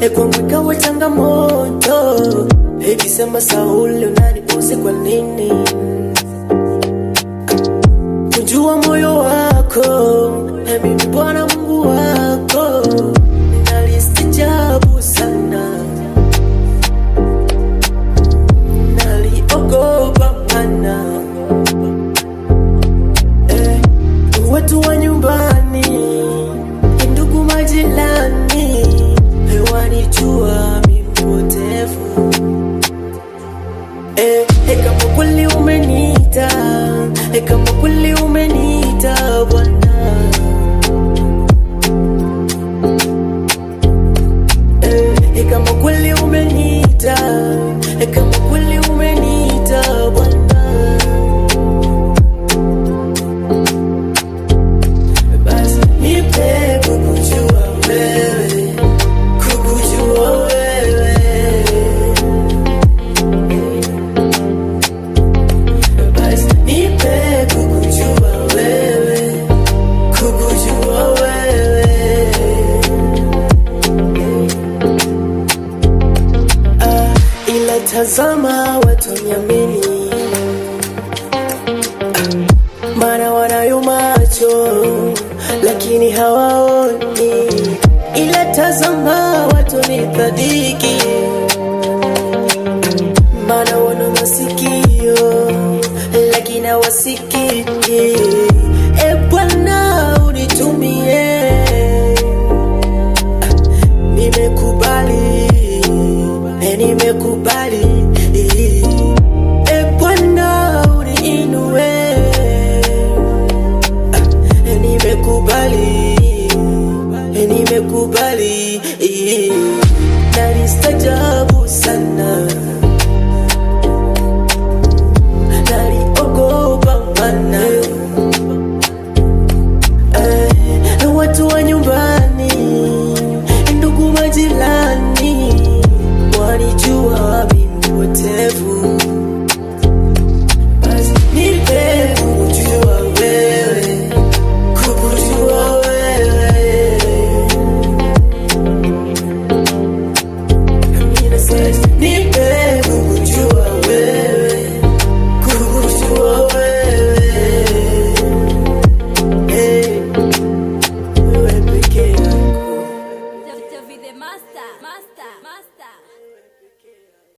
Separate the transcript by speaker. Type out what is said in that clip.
Speaker 1: kwangu ikawa changamoto. Ikisema Sauli unaniuzi kwa nini? Kujua moyo wako, mimi Bwana Mungu wako, nalistajabu sana, naliogopa mana. Watu wa nyumbani, ndugu majirani, wanijua mimi mpotevu. Kama kweli umeniita, kama kweli umeniita Bwana, kama kweli umeniita, kama kweli umeniita Bwana, basi nipe kukujua wewe, kukujua wewe. Basi nipe kukujua wewe, kukujua wewe. Ila tazama watu niamini, maana wanayo macho lakini hawaoni. Ila tazama watu nithadiki, maana wana masikio lakini hawasikii. Bwana unitumie, nimekubali, nimekubali. Bwana uniinue, nimekubali, nimekubali. Nalistajabu